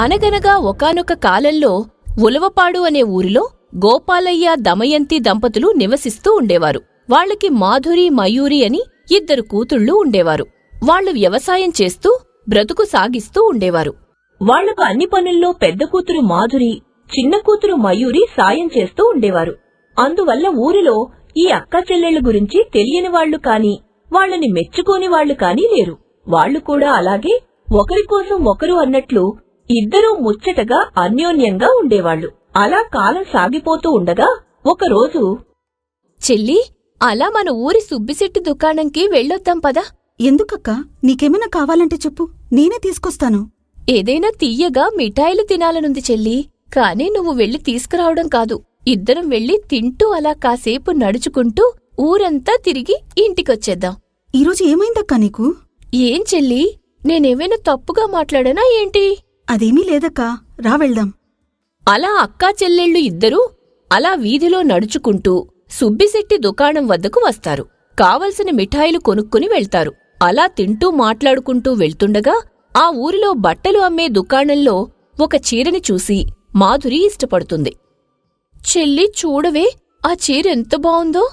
అనగనగా ఒకానొక కాలంలో ఉలవపాడు అనే ఊరిలో గోపాలయ్య దమయంతి దంపతులు నివసిస్తూ ఉండేవారు. వాళ్లకి మాధురి మయూరి అని ఇద్దరు కూతుళ్లు ఉండేవారు. వాళ్లు వ్యవసాయం చేస్తూ బ్రతుకు సాగిస్తూ ఉండేవారు. వాళ్లకు అన్ని పనుల్లో పెద్ద కూతురు మాధురి, చిన్న కూతురు మయూరి సాయం చేస్తూ ఉండేవారు. అందువల్ల ఊరిలో ఈ అక్కా చెల్లెళ్ల గురించి తెలియని వాళ్లు కాని, వాళ్లని మెచ్చుకోని వాళ్లు కాని లేరు. వాళ్లు కూడా అలాగే ఒకరికోసం ఒకరు అన్నట్లు ఇద్దరూ ముచ్చటగా అన్యోన్యంగా ఉండేవాళ్లు. అలా కాలం సాగిపోతూ ఉండగా ఒకరోజు, చెల్లి, అలా మన ఊరి సుబ్బిశెట్టి దుకాణంకి వెళ్ళొద్దాం పదా. ఎందుకక్కా? నీకేమైనా కావాలంటే చెప్పు, నేనే తీసుకొస్తాను. ఏదైనా తీయగా మిఠాయిలు తినాలనుంది చెల్లి. కాని నువ్వు వెళ్లి తీసుకురావడం కాదు, ఇద్దరం వెళ్లి తింటూ అలా కాసేపు నడుచుకుంటూ ఊరంతా తిరిగి ఇంటికొచ్చేద్దాం. ఈరోజు ఏమైందక్కా నీకు? ఏం చెల్లి, నేనేమైనా తప్పుగా మాట్లాడానా ఏంటి? అదేమీ లేదక్కా, రా వెళ్దాం. అలా అక్కా చెల్లెళ్ళు ఇద్దరూ అలా వీధిలో నడుచుకుంటూ సుబ్బిశెట్టి దుకాణం వద్దకు వస్తారు. కావలసిన మిఠాయిలు కొనుక్కుని వెళ్తారు. అలా తింటూ మాట్లాడుకుంటూ వెళ్తుండగా ఆ ఊరిలో బట్టలు అమ్మే దుకాణంలో ఒక చీరని చూసి మాధురి ఇష్టపడుతుంది. చెల్లి, చూడవే, ఆ చీరెంత బావుందో.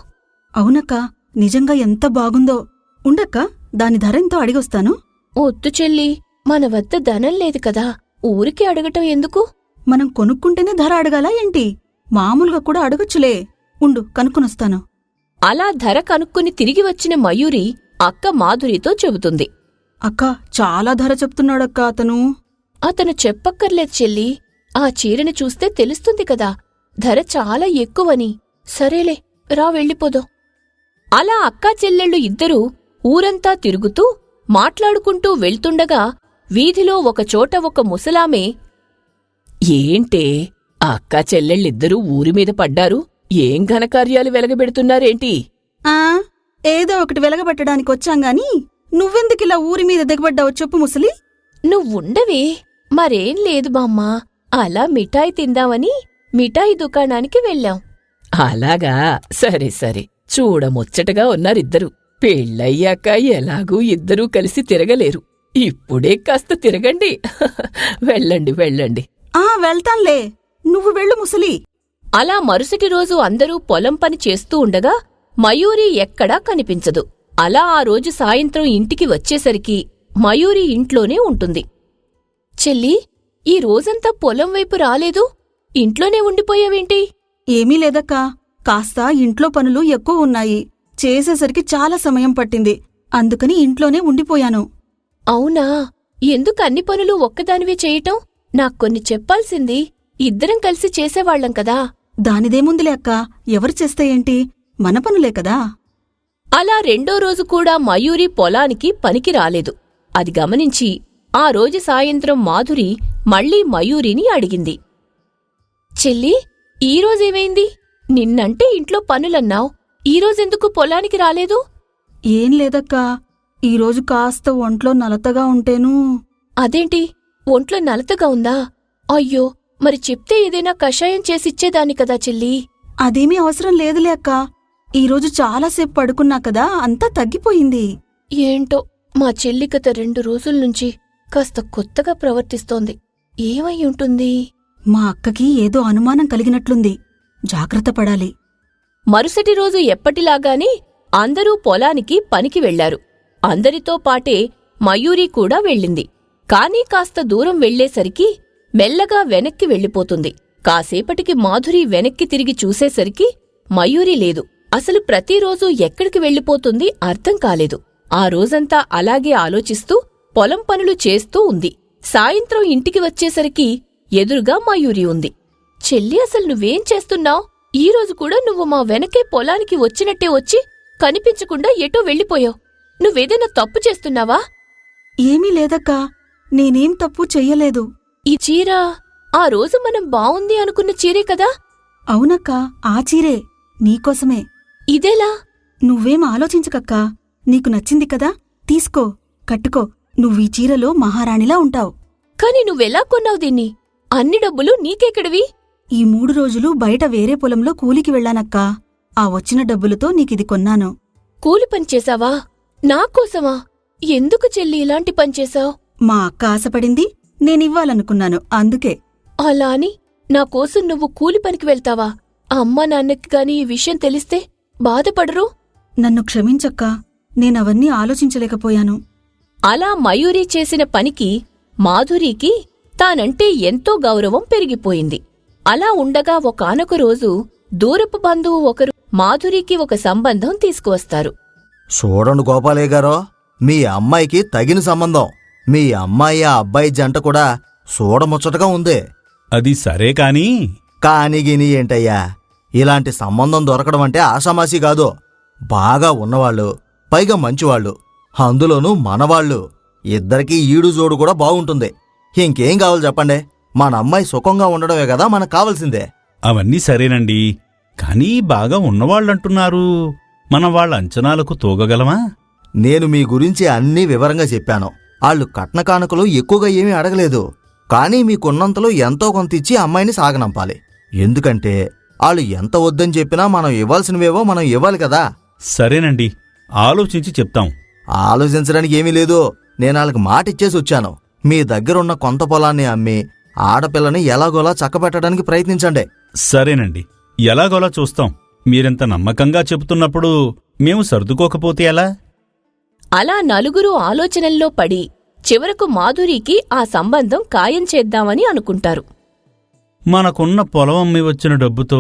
అవునక్కా, నిజంగా ఎంత బాగుందో. ఉండక్కా, దాని ధర ఎంతో అడిగొస్తాను. వద్దు చెల్లి, మన వద్ద ధనం లేదు కదా, ఊరికి అడగటం ఎందుకు? మనం కొనుక్కుంటేనే ధర అడగాలా ఏంటి? మామూలుగా కూడా అడగొచ్చులే. ఉండు, కనుక్కొనొస్తాను. అలా ధర కనుక్కుని తిరిగి వచ్చిన మయూరి అక్క మాధురితో చెబుతుంది. అక్కా, చాలా ధర చెప్తున్నాడక్కా అతను. అతను చెప్పక్కర్లేదు చెల్లి, ఆ చీరని చూస్తే తెలుస్తుంది కదా, ధర చాలా ఎక్కువని. సరేలే, రా వెళ్ళిపోదాం. అలా అక్కా చెల్లెళ్ళు ఇద్దరూ ఊరంతా తిరుగుతూ మాట్లాడుకుంటూ వెళ్తుండగా వీధిలో ఒకచోట ఒక ముసలామె, ఏంటే ఆ అక్కా చెల్లెళ్ళిద్దరూ ఊరిమీద పడ్డారు? ఏం ఘనకార్యాలు వెలగబెడుతున్నారేంటి? ఏదో ఒకటి వెలగబెట్టడానికొచ్చాంగాని నువ్వెందుకిలా ఊరిమీద దిగబడ్డావో చెప్పు ముసలి. నువ్వుండవే, మరేం లేదు బామ్మా, అలా మిఠాయి తిందామని మిఠాయి దుకాణానికి వెళ్ళాం. అలాగా, సరే సరే. చూడముచ్చటగా ఉన్నారిద్దరు. పెళ్ళయ్యాక ఎలాగూ ఇద్దరూ కలిసి తిరగలేరు. ఇప్పుడే కాస్త తిరగండి. వెళ్ళండి వెళ్ళండి. వెళ్తాన్లే, నువ్వు వెళ్ళు ముసలి. అలా మరుసటి రోజు అందరూ పొలం పని చేస్తూ ఉండగా మయూరి ఎక్కడా కనిపించదు. అలా ఆ రోజు సాయంత్రం ఇంటికి వచ్చేసరికి మయూరి ఇంట్లోనే ఉంటుంది. చెల్లి, ఈ రోజంతా పొలం వైపు రాలేదు, ఇంట్లోనే ఉండిపోయావేంటి? ఏమీ లేదక్కా, కాస్త ఇంట్లో పనులు ఎక్కువ ఉన్నాయి. చేసేసరికి చాలా సమయం పట్టింది, అందుకని ఇంట్లోనే ఉండిపోయాను. అవునా? ఎందుకు అన్ని పనులు ఒక్కదానివే చేయటం? నాక్కొన్ని చెప్పాల్సింది. ఇద్దరం కలిసి చేసేవాళ్లం కదా. దానిదేముందిలే అక్కా, ఎవరు చేస్తే ఏంటి, మన పనులే కదా. అలా రెండో రోజు కూడా మయూరి పొలానికి పనికి రాలేదు. అది గమనించి ఆ రోజు సాయంత్రం మాధురి మళ్లీ మయూరిని అడిగింది. చెల్లి, ఈరోజేమైంది? నిన్నంటే ఇంట్లో పనులన్నావ్, ఈరోజెందుకు పొలానికి రాలేదు? ఏం లేదక్కా, ఈరోజు కాస్త ఒంట్లో నలతగా ఉంటేను. అదేంటి, ఒంట్లో నలతగా ఉందా? అయ్యో, మరి చెప్తే ఏదైనా కషాయం చేసిచ్చేదాన్ని కదా చెల్లి. అదేమీ అవసరం లేదులే అక్కా, ఈరోజు చాలాసేపు పడుకున్నా కదా, అంతా తగ్గిపోయింది. ఏంటో, మా చెల్లి గత 2 రోజుల్నుంచి కాస్త కొత్తగా ప్రవర్తిస్తోంది. ఏమై ఉంటుంది? మా అక్కకి ఏదో అనుమానం కలిగినట్లుంది, జాగ్రత్త పడాలి. మరుసటి రోజు ఎప్పటిలాగానే అందరూ పొలానికి పనికి వెళ్లారు. అందరితో పాటే మయూరి కూడా వెళ్ళింది. కాని కాస్త దూరం వెళ్లేసరికి మెల్లగా వెనక్కి వెళ్ళిపోతుంది. కాసేపటికి మాధురి వెనక్కి తిరిగి చూసేసరికి మయూరి లేదు. అసలు ప్రతిరోజూ ఎక్కడికి వెళ్ళిపోతుంది అర్థం కాలేదు. ఆ రోజంతా అలాగే ఆలోచిస్తూ పొలం పనులు చేస్తూ ఉంది. సాయంత్రం ఇంటికి వచ్చేసరికి ఎదురుగా మయూరి ఉంది. చెల్లి, అసలు నువ్వేం చేస్తున్నావ్? ఈరోజు కూడా నువ్వు మా వెనకే పొలానికి వచ్చినట్టే వచ్చి కనిపించకుండా ఎటో వెళ్ళిపోయావు. నువ్వేదైనా తప్పు చేస్తున్నావా? ఏమీ లేదక్కా, నేనేం తప్పు చెయ్యలేదు. ఈ చీర ఆ రోజు మనం బావుంది అనుకున్న చీరే కదా? అవునక్కా, ఆ చీరే, నీకోసమే. ఇదేలా? నువ్వేం ఆలోచించకక్కా, నీకు నచ్చింది కదా, తీసుకో, కట్టుకో. నువ్వీ చీరలో మహారాణిలా ఉంటావు. కాని నువ్వెలా కొన్నావు దీన్ని? అన్ని డబ్బులు నీకెక్కడివి? ఈ 3 రోజులు బయట వేరే పొలంలో కూలికి వెళ్ళానక్కా, ఆ వచ్చిన డబ్బులతో నీకిది కొన్నాను. కూలి పనిచేశావా? నాకోసమా? ఎందుకు చెల్లి ఇలాంటి పనిచేశావు? మా అక్క ఆశపడింది, నేనివ్వాలనుకున్నాను అందుకే. అలా అని నా కోసం నువ్వు కూలి పనికి వెళ్తావా? అమ్మా నాన్నకి గాని ఈ విషయం తెలిస్తే బాధపడరు? నన్ను క్షమించక్కా, నేనవన్నీ ఆలోచించలేకపోయాను. అలా మయూరి చేసిన పనికి మాధురికి తానంటే ఎంతో గౌరవం పెరిగిపోయింది. అలా ఉండగా ఒకానొక రోజు దూరపు బంధువు ఒకరు మాధురికి ఒక సంబంధం తీసుకువస్తారు. చూడండి గోపాలయ్య గారో, మీ అమ్మాయికి తగిన సంబంధం. మీ అమ్మాయి ఆ అబ్బాయి జంట కూడా చూడముచ్చటగా ఉంది. అది సరే కాని కాని గిని ఏంటయ్యా, ఇలాంటి సంబంధం దొరకడం అంటే ఆషామాషీ కాదు. బాగా ఉన్నవాళ్ళు, పైగా మంచివాళ్ళు, అందులోనూ మనవాళ్ళు. ఇద్దరికీ ఈడు జోడు కూడా బాగుంటుంది. ఇంకేం కావాలి చెప్పండి? మన అమ్మాయి సుఖంగా ఉండడమే కదా మనకు కావాల్సిందే. అవన్నీ సరేనండి, కానీ బాగా ఉన్నవాళ్ళంటున్నారు. మనం వాళ్ళ అంచనాలకు తూగగలమా? నేను మీ గురించి అన్నీ వివరంగా చెప్పాను. ఆళ్ళు కట్న కానుకలు ఎక్కువగా ఏమీ అడగలేదు. కానీ మీకున్నంతలో ఎంతో కొంత ఇచ్చి అమ్మాయిని సాగనంపాలి. ఎందుకంటే ఆళ్ళు ఎంత వద్దని చెప్పినా మనం ఇవ్వాల్సినవేవో మనం ఇవ్వాలి కదా. సరేనండి, ఆలోచించి చెప్తాం. ఆలోచించడానికి ఏమీ లేదు. నేను వాళ్ళకి మాట ఇచ్చేసి వచ్చాను. మీ దగ్గరున్న కొంత పొలాన్ని అమ్మి ఆడపిల్లని ఎలాగోలా చక్కబెట్టడానికి ప్రయత్నించండి. సరేనండి, ఎలాగోలా చూస్తాం. మీరింత నమ్మకంగా చెబుతున్నప్పుడు మేము సర్దుకోకపోతే ఎలా? అలా నలుగురు ఆలోచనల్లో పడి చివరకు మాధురికి ఆ సంబంధం ఖాయం చేద్దామని అనుకుంటారు. మనకున్న పొలం అమ్మి వచ్చిన డబ్బుతో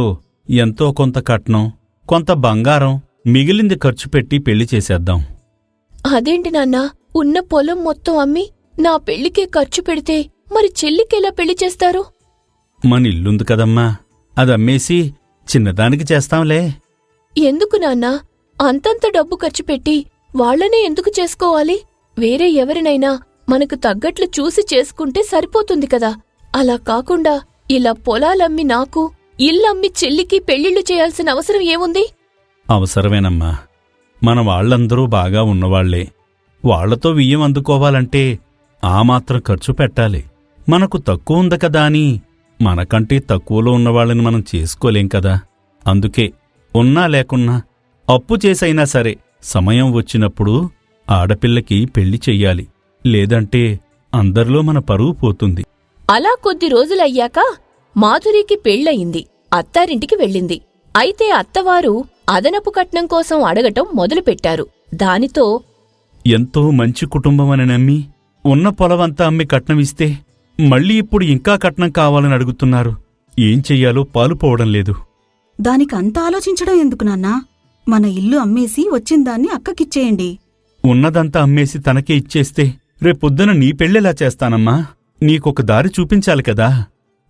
ఎంతో కొంత కట్నం, కొంత బంగారం, మిగిలింది ఖర్చు పెట్టి పెళ్లి చేసేద్దాం. అదేంటి నాన్నా, ఉన్న పొలం మొత్తం అమ్మి నా పెళ్లికే ఖర్చు పెడితే మరి చెల్లికెలా పెళ్లి చేస్తారు? మన ఇల్లుంది కదమ్మా, అదమ్మేసి చిన్నదానికి చేస్తాంలే. ఎందుకు నాన్నా అంతంత డబ్బు ఖర్చు పెట్టి వాళ్లనే ఎందుకు చేసుకోవాలి? వేరే ఎవరినైనా మనకు తగ్గట్లు చూసి చేసుకుంటే సరిపోతుంది కదా. అలా కాకుండా ఇలా పొలాలమ్మి నాకు, ఇల్లమ్మి చెల్లికి పెళ్లిళ్లు చేయాల్సిన అవసరం ఏముంది? అవసరమేనమ్మా. మన వాళ్లందరూ బాగా ఉన్నవాళ్లే. వాళ్లతో వియ్యం అందుకోవాలంటే ఆ మాత్రం ఖర్చు పెట్టాలి. మనకు తక్కువ ఉంది కదా అని మనకంటే తక్కువలో ఉన్నవాళ్ళని మనం చేసుకోలేం కదా. అందుకే ఉన్నా లేకున్నా అప్పు చేసైనా సరే సమయం వచ్చినప్పుడు ఆడపిల్లకి పెళ్లి చెయ్యాలి. లేదంటే అందరిలో మన పరువు పోతుంది. అలా కొద్ది రోజులయ్యాక మాధురికి పెళ్లయింది. అత్తారింటికి వెళ్ళింది. అయితే అత్తవారు అదనపు కట్నం కోసం అడగటం మొదలుపెట్టారు. దానితో ఎంతో మంచి కుటుంబమని నమ్మి ఉన్న పొలవంతా అమ్మి కట్నమిస్తే మళ్ళీ ఇప్పుడు ఇంకా కట్నం కావాలని అడుగుతున్నారు. ఏం చెయ్యాలో పాలుపోవడం లేదు. దానికంత ఆలోచించడం ఎందుకు నాన్నా? మన ఇల్లు అమ్మేసి వచ్చిందాన్ని అక్కకిచ్చేయండి. ఉన్నదంతా అమ్మేసి తనకే ఇచ్చేస్తే రేపొద్దున నీ పెళ్ళెలా చేస్తానమ్మా? నీకొక దారి చూపించాలి కదా.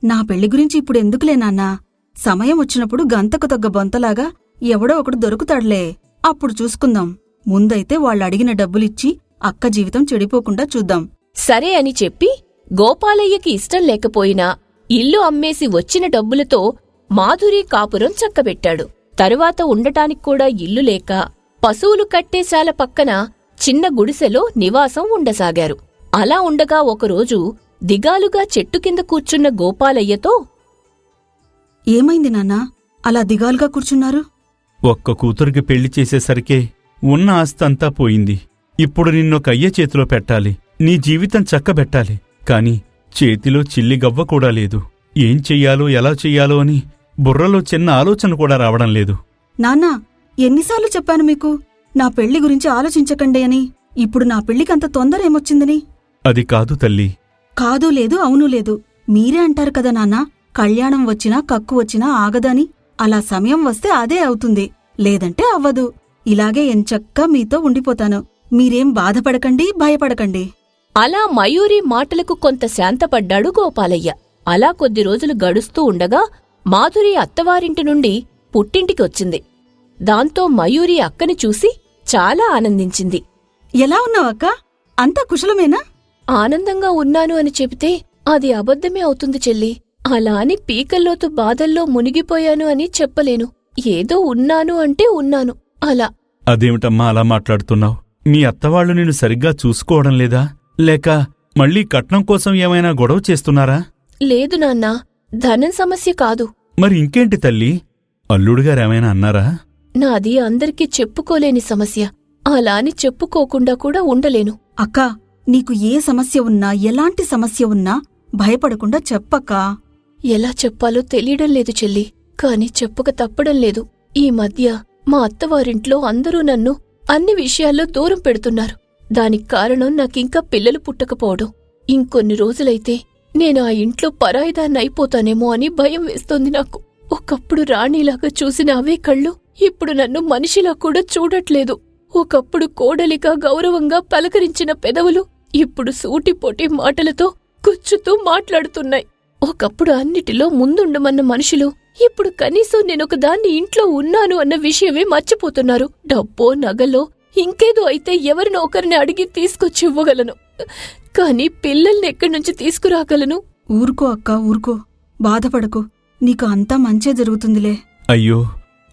నా పెళ్లి గురించి ఇప్పుడెందుకులే నాన్నా? సమయం వచ్చినప్పుడు గంతకు తగ్గ బొంతలాగా ఎవడో ఒకడు దొరుకుతాడులే, అప్పుడు చూసుకుందాం. ముందైతే వాళ్ళడిగిన డబ్బులిచ్చి అక్క జీవితం చెడిపోకుండా చూద్దాం. సరే అని చెప్పి గోపాలయ్యకి ఇష్టం లేకపోయినా ఇల్లు అమ్మేసి వచ్చిన డబ్బులతో మాధురి కాపురం చక్కబెట్టాడు. తరువాత ఉండటానికి కూడా ఇల్లు లేక పశువులు కట్టేశాల పక్కన చిన్న గుడిసెలో నివాసం ఉండసాగారు. అలా ఉండగా ఒకరోజు దిగాలుగా చెట్టు కింద కూర్చున్న గోపాలయ్యతో, ఏమైంది నాన్నా అలా దిగాలుగా కూర్చున్నారు? ఒక్క కూతురికి పెళ్లి చేసేసరికే ఉన్న ఆస్తంతా పోయింది. ఇప్పుడు నిన్నొక అయ్య చేతిలో పెట్టాలి, నీ జీవితం చక్కబెట్టాలి. కాని చేతిలో చిల్లిగవ్వ కూడా లేదు. ఏం చెయ్యాలో ఎలా చెయ్యాలో అని బుర్రలో చిన్న ఆలోచన కూడా రావడం లేదు. నాన్నా, ఎన్నిసార్లు చెప్పాను మీకు నా పెళ్లి గురించి ఆలోచించకండి అని? ఇప్పుడు నా పెళ్లికంత తొందర ఏమొచ్చిందని? అది కాదు తల్లి. కాదు లేదు అవును లేదు, మీరే అంటారు కదా నాన్నా, కళ్యాణం వచ్చినా కక్కు వచ్చినా ఆగదని. అలా సమయం వస్తే అదే అవుతుంది, లేదంటే అవ్వదు. ఇలాగే ఎంచక్కా మీతో ఉండిపోతాను. మీరేం బాధపడకండి, భయపడకండి. అలా మయూరి మాటలకు కొంత శాంతపడ్డాడు గోపాలయ్య. అలా కొద్ది రోజులు గడుస్తూ ఉండగా మాధురి అత్తవారింటి నుండి పుట్టింటికి వచ్చింది. దాంతో మయూరి అక్కని చూసి చాలా ఆనందించింది. ఎలా ఉన్నావక్కా? అంతా కుశలమేనా? ఆనందంగా ఉన్నాను అని చెబితే అది అబద్ధమే అవుతుంది చెల్లి. అలా అని పీకల్లోతు బాధల్లో మునిగిపోయాను అని చెప్పలేను. ఏదో ఉన్నాను అంటే ఉన్నాను, అలా. అదేమిటమ్మా అలా మాట్లాడుతున్నావు? మీ అత్తవాళ్లు నిన్ను సరిగ్గా చూసుకోవడం లేదా? లేక మళ్ళీ కట్నం కోసం ఏమైనా గొడవ చేస్తున్నారా? లేదు నాన్నా, ధనం సమస్య కాదు. మరి ఇంకేంటి తల్లి? అల్లుడుగారేమైనా అన్నారా? నాది అందరికీ చెప్పుకోలేని సమస్య. అలా అని చెప్పుకోకుండా కూడా ఉండలేను. అక్కా, నీకు ఏ సమస్య ఉన్నా ఎలాంటి సమస్య ఉన్నా భయపడకుండా చెప్పక్కా. ఎలా చెప్పాలో తెలియడం లేదు చెల్లి, కాని చెప్పక తప్పడం లేదు. ఈ మధ్య మా అత్తవారింట్లో అందరూ నన్ను అన్ని విషయాల్లో దూరం పెడుతున్నారు. దానికి కారణం నాకింకా పిల్లలు పుట్టకపోవడం. ఇంకొన్ని రోజులైతే నేను ఆ ఇంట్లో పరాయిదాన్ని అయిపోతానేమో అని భయం వేస్తోంది నాకు. ఒకప్పుడు రాణిలాగా చూసిన అవే కళ్ళు ఇప్పుడు నన్ను మనిషిలా కూడా చూడట్లేదు. ఒకప్పుడు కోడలిగా గౌరవంగా పలకరించిన పెదవులు ఇప్పుడు సూటిపోటి మాటలతో గుచ్చుతూ మాట్లాడుతున్నాయి. ఒకప్పుడు అన్నిటిలో ముందుండమన్న మనుషులు ఇప్పుడు కనీసం నేనొకదాన్ని ఇంట్లో ఉన్నాను అన్న విషయమే మర్చిపోతున్నారు. డబ్బో నగలో ఇంకేదో అయితే ఎవరినో ఒకరిని అడిగి తీసుకొచ్చి ఇవ్వగలను, కాని పిల్లల్ని ఎక్కడి నుంచి తీసుకురాగలను? ఊరుకో అక్కా, ఊరుకో. బాధపడకు. నీకు అంతా మంచే జరుగుతుందిలే. అయ్యో,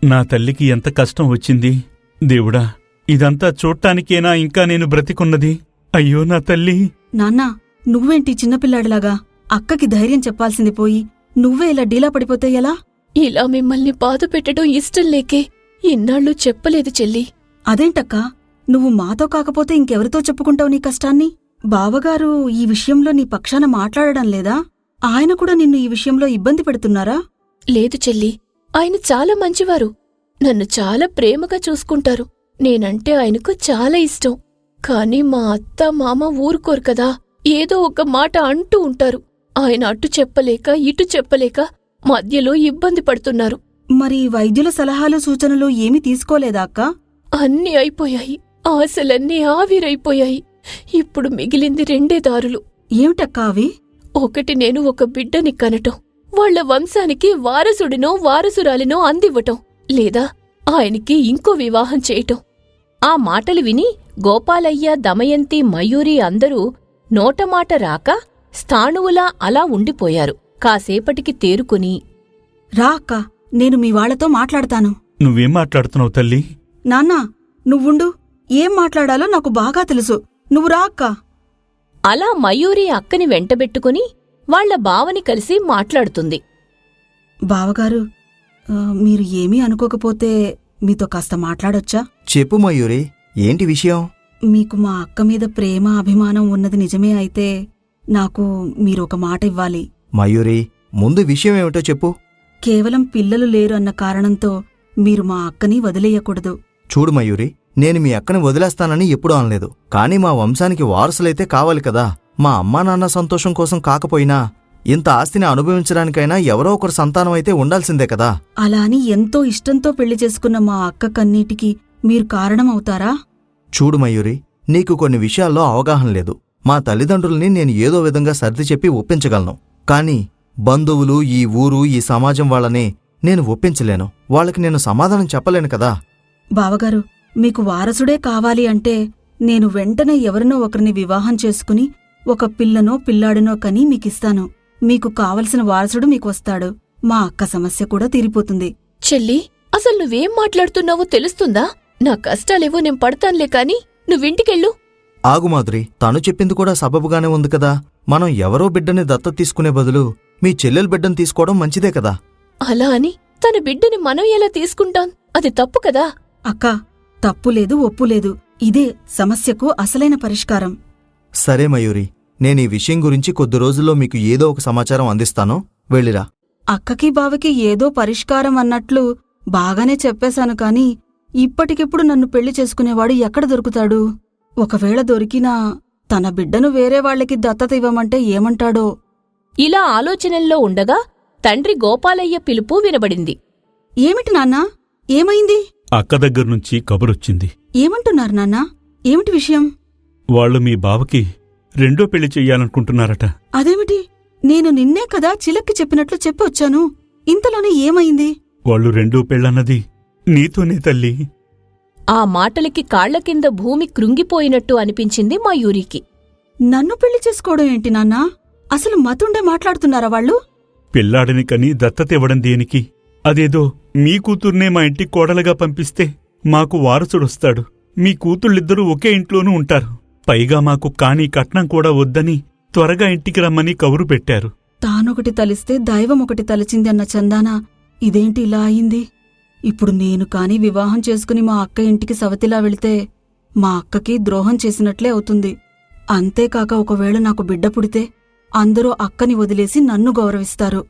నా తల్లికి ఎంత కష్టం వచ్చింది. దేవుడా, ఇదంతా చూడటానికేనా ఇంకా నేను బ్రతికున్నది? అయ్యో నా తల్లి. నాన్నా, నువ్వేంటి చిన్నపిల్లాడిలాగా? అక్కకి ధైర్యం చెప్పాల్సింది పోయి నువ్వే ఇలా డీలా పడిపోతే ఎలా? ఇలా మిమ్మల్ని బాధ పెట్టడం ఇష్టం లేకే ఇన్నాళ్ళు చెప్పలేదు చెల్లి. అదేంటక్కా, నువ్వు మాతో కాకపోతే ఇంకెవరితో చెప్పుకుంటావు నీ కష్టాన్ని? బావగారు ఈ విషయంలో నీ పక్షాన మాట్లాడడం లేదా? ఆయన కూడా నిన్ను ఈ విషయంలో ఇబ్బంది పెడుతున్నారా? లేదు చెల్లి, ఆయన చాలా మంచివారు. నన్ను చాలా ప్రేమగా చూసుకుంటారు. నేనంటే ఆయనకు చాలా ఇష్టం. కాని మా అత్త మామ ఊరుకోరు కదా, ఏదో ఒక మాట అంటూ ఉంటారు. ఆయన అటు చెప్పలేక ఇటు చెప్పలేక మధ్యలో ఇబ్బంది పడుతున్నారు. మరి వైద్యుల సలహాలు సూచనలు ఏమీ తీసుకోలేదా అక్కా? అన్నీ అయిపోయాయి. ఆశలన్నీ ఆవిరైపోయాయి. ఇప్పుడు మిగిలింది 2 దారులు. ఏమిటక్కా అవి? ఒకటి, నేను ఒక బిడ్డని కనటం, వాళ్ల వంశానికి వారసుడినో వారసురాలినో అందివ్వటం, లేదా ఆయనకి ఇంకో వివాహం చేయటం. ఆ మాటలు విని గోపాలయ్య, దమయంతి, మయూరి అందరూ నోటమాట రాక స్థాణువులా అలా ఉండిపోయారు. కాసేపటికి తేరుకుని, రా అక్కా, నేను మీ వాళ్లతో మాట్లాడతాను. నువ్వేం మాట్లాడుతున్నావు తల్లి? నాన్నా, నువ్వుండు. ఏం మాట్లాడాలో నాకు బాగా తెలుసు. నువ్వు రా అక్కా. అలా మయూరి అక్కని వెంటబెట్టుకుని వాళ్ల బావని కలిసి మాట్లాడుతుంది. బావగారు, మీరు ఏమీ అనుకోకపోతే మీతో కాస్త మాట్లాడొచ్చా? చెప్పు మయూరి, ఏంటి విషయం? మీకు మా అక్క మీద ప్రేమ అభిమానం ఉన్నది నిజమే అయితే నాకు మీరొక మాట ఇవ్వాలి. మయూరి, ముందు విషయం ఏమిటో చెప్పు. కేవలం పిల్లలు లేరు అన్న కారణంతో మీరు మా అక్కని వదిలేయకూడదు. చూడు మయూరి, నేను మీ అక్కని వదిలేస్తానని ఎప్పుడూ అనలేదు. కానీ మా వంశానికి వారసులైతే కావాలి కదా. మా అమ్మా నాన్న సంతోషం కోసం కాకపోయినా ఇంత ఆస్తిని అనుభవించడానికైనా ఎవరో ఒకరు సంతానం అయితే ఉండాల్సిందే కదా. అలా అని ఎంతో ఇష్టంతో పెళ్లి చేసుకున్న మా అక్క కన్నీటికి మీరు కారణమవుతారా? చూడు మయూరి, నీకు కొన్ని విషయాల్లో అవగాహన లేదు. మా తల్లిదండ్రుల్ని నేను ఏదో విధంగా సర్ది చెప్పి ఒప్పించగలను. కాని బంధువులు, ఈ ఊరు, ఈ సమాజం వాళ్ళని నేను ఒప్పించలేను. వాళ్ళకి నేను సమాధానం చెప్పలేను కదా. బావగారు, మీకు వారసుడే కావాలి అంటే నేను వెంటనే ఎవరినో ఒకరిని వివాహం చేసుకుని ఒక పిల్లనో పిల్లాడినో కని మీకిస్తాను. మీకు కావలసిన వారసుడు మీకొస్తాడు. మా అక్క సమస్య కూడా తీరిపోతుంది. చెల్లి, అసలు నువ్వేం మాట్లాడుతున్నావో తెలుస్తుందా? నా కష్టాలేవో నేను పడతానులే కాని నువ్వింటికెళ్ళు. ఆగు మాధురి, తను చెప్పింది కూడా సబబుగానే ఉంది కదా. మనం ఎవరో బిడ్డని దత్తత తీసుకునే బదులు మీ చెల్లెలు బిడ్డను తీసుకోవడం మంచిదే కదా. అలా అని తన బిడ్డని మనం ఎలా తీసుకుంటాం? అది తప్పు కదా. అక్కా, తప్పులేదు ఒప్పులేదు. ఇదే సమస్యకు అసలైన పరిష్కారం. సరే మయూరి, నేనీ విషయం గురించి కొద్ది రోజుల్లో మీకు ఏదో ఒక సమాచారం అందిస్తాను. వెళ్ళిరా. అక్కకి బావకి ఏదో పరిష్కారం అన్నట్లు బాగానే చెప్పేశాను కాని ఇప్పటికిప్పుడు నన్ను పెళ్లి చేసుకునేవాడు ఎక్కడ దొరుకుతాడు? ఒకవేళ దొరికినా తన బిడ్డను వేరే వాళ్లకి దత్తత ఇవ్వమంటే ఏమంటాడో? ఇలా ఆలోచనల్లో ఉండగా తండ్రి గోపాలయ్య పిలుపు వినబడింది. ఏమిటి నాన్నా, ఏమైంది? అక్క దగ్గర్నుంచి కబురొచ్చింది. ఏమంటున్నారు నాన్నా? ఏమిటి విషయం? వాళ్ళు మీ బావకి 2వ పెళ్లి చెయ్యాలనుకుంటున్నారట. అదేమిటి? నేను నిన్నే కదా చిలక్కి చెప్పినట్లు చెప్పొచ్చాను. ఇంతలోనే ఏమైంది? వాళ్ళు 2వ పెళ్ళన్నది నీతోనే తల్లి. ఆ మాటలకి కాళ్ల కింద భూమి కృంగిపోయినట్టు అనిపించింది మయూరికి. నన్ను పెళ్లి చేసుకోవడం ఏంటి నాన్నా? అసలు మతుండే మాట్లాడుతున్నారా వాళ్ళు? పిల్లాడిని కని దత్తతివ్వడం దేనికి? అదేదో మీ కూతుర్నే మా ఇంటికి కోడలుగా పంపిస్తే మాకు వారసుడొస్తాడు. మీ కూతుళ్ళిద్దరూ ఒకే ఇంట్లోనూ ఉంటారు. పైగా మాకు కాని కట్నం కూడా వద్దని త్వరగా ఇంటికి రమ్మని కబురు పెట్టారు. తానొకటి తలిస్తే దైవం ఒకటి తలిచింది అన్న చందాన ఇదేంటి ఇలా అయింది? ఇప్పుడు నేను కాని వివాహం చేసుకుని మా అక్క ఇంటికి సవతిలా వెళితే మా అక్కకి ద్రోహం చేసినట్లే అవుతుంది. అంతేకాక ఒకవేళ నాకు బిడ్డ పుడితే అందరూ అక్కని వదిలేసి నన్ను గౌరవిస్తారు.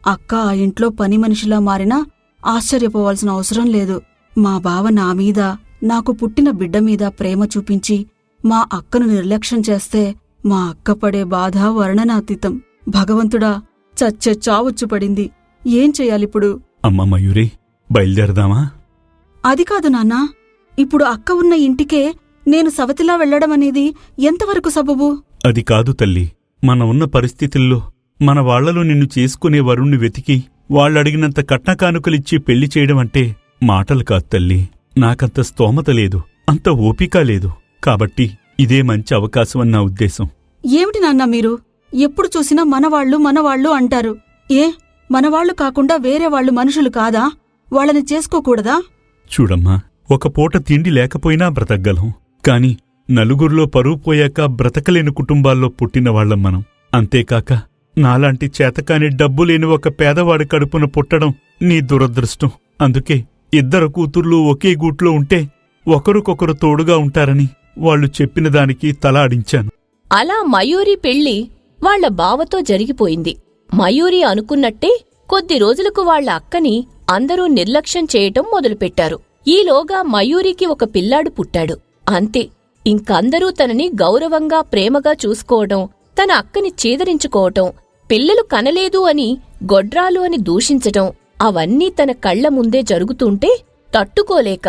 అక్క ఆ ఇంట్లో పని మనిషిలా మారినా ఆశ్చర్యపోవాల్సిన అవసరం లేదు. మా బావ నా మీద, నాకు పుట్టిన బిడ్డ మీద ప్రేమ చూపించి మా అక్కను నిర్లక్ష్యం చేస్తే మా అక్క పడే బాధ వర్ణనాతీతం. భగవంతుడా, చచ్చే చావొచ్చు పడింది. ఏం చెయ్యాలిప్పుడు? అమ్మ మయూరి, బయలుదేరదామా? అది కాదు నాన్నా, ఇప్పుడు అక్క ఉన్న ఇంటికే నేను సవతిలా వెళ్లడమనేది ఎంతవరకు సబబు? అది కాదు తల్లి. మన ఉన్న పరిస్థితుల్లో మన వాళ్లలో నిన్ను చేసుకునే వరుణ్ణి వెతికి వాళ్ళడిగినంత కట్నకానుకలిచ్చి పెళ్లి చేయడమంటే మాటలు కాదు తల్లి. నాకంత స్తోమత లేదు, అంత ఓపిక లేదు. కాబట్టి ఇదే మంచి అవకాశమని నా ఉద్దేశం. ఏమిటి నాన్నా మీరు? ఎప్పుడు చూసినా మనవాళ్లు అంటారు. మనవాళ్లు కాకుండా వేరే వాళ్ళు మనుషులు కాదా? వాళ్ళని చేసుకోకూడదా? చూడమ్మా, ఒక పూట తిండి లేకపోయినా బ్రతకగలం. కాని నలుగురిలో పరువు పోయాక బ్రతకలేని కుటుంబాల్లో పుట్టినవాళ్లం మనం. అంతేకాక నాలాంటి చేతకాని డబ్బులేని ఒక పేదవాడి కడుపున పుట్టడం నీ దురదృష్టం. అందుకే ఇద్దరు కూతుర్లు ఒకే గూట్లో ఉంటే ఒకరికొకరు తోడుగా ఉంటారని వాళ్ళు చెప్పిన దానికి తల ఆడించాను. అలా మయూరి పెళ్లి వాళ్ల బావతో జరిగిపోయింది. మయూరి అనుకున్నట్టే కొద్ది రోజులకు వాళ్ల అక్కని అందరూ నిర్లక్ష్యం చేయటం మొదలుపెట్టారు. ఈలోగా మయూరికి ఒక పిల్లాడు పుట్టాడు. అంతే, ఇంకందరూ తనని గౌరవంగా ప్రేమగా చూసుకోవటం, తన అక్కని చీదరించుకోవటం, పిల్లలు కనలేదు అని గొడ్రాలు అని దూషించటం అవన్నీ తన కళ్ల ముందే జరుగుతుంటే తట్టుకోలేక,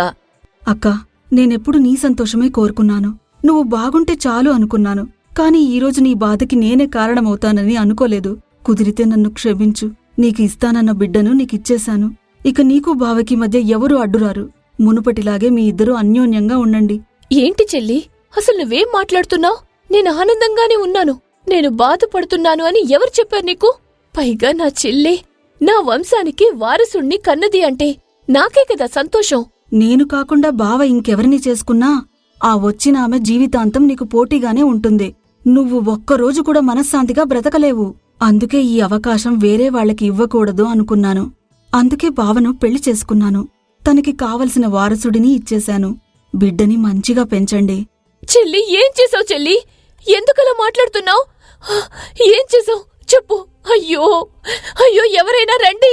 అక్క, నేనెప్పుడు నీ సంతోషమే కోరుకున్నాను. నువ్వు బాగుంటే చాలు అనుకున్నాను. కాని ఈరోజు నీ బాధకి నేనే కారణమవుతానని అనుకోలేదు. కుదిరితే నన్ను క్షమించు. నీకు ఇస్తానన్న బిడ్డను నీకిచ్చేశాను. ఇక నీకు బావకి మధ్య ఎవరూ అడ్డురారు. మునుపటిలాగే మీ ఇద్దరూ అన్యోన్యంగా ఉండండి. ఏంటి చెల్లి, అసలు నువ్వేం మాట్లాడుతున్నావు? నేను ఆనందంగానే ఉన్నాను. నేను బాధపడుతున్నాను అని ఎవరు చెప్పారు నీకు? పైగా నా చెల్లే నా వంశానికి వారసుణ్ణి కన్నది అంటే నాకే కదా సంతోషం. నేను కాకుండా బావ ఇంకెవరిని చేసుకున్నా ఆ వచ్చిన ఆమె జీవితాంతం నీకు పోటీగానే ఉంటుంది. నువ్వు ఒక్కరోజు కూడా మనశ్శాంతిగా బ్రతకలేవు. అందుకే ఈ అవకాశం వేరే వాళ్ళకి ఇవ్వకూడదు అనుకున్నాను. అందుకే బావను పెళ్లి చేసుకున్నాను. తనకి కావలసిన వారసుడిని ఇచ్చేశాను. బిడ్డని మంచిగా పెంచండి. చెల్లి, ఏం చేసావు చెల్లి? ఎందుకలా మాట్లాడుతున్నావు? ఏం చేసావు చెప్పు. అయ్యో అయ్యో, ఎవరైనా రండి.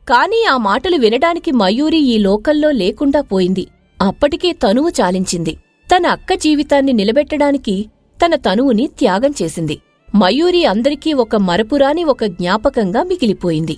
కాని ఆ మాటలు వినడానికి మయూరి ఈ లోకల్లో లేకుండా పోయింది. అప్పటికే తనువు చాలించింది. తన అక్క జీవితాన్ని నిలబెట్టడానికి తన తనువుని త్యాగం చేసింది. మయూరి అందరికీ ఒక మరపురాని ఒక జ్ఞాపకంగా మిగిలిపోయింది.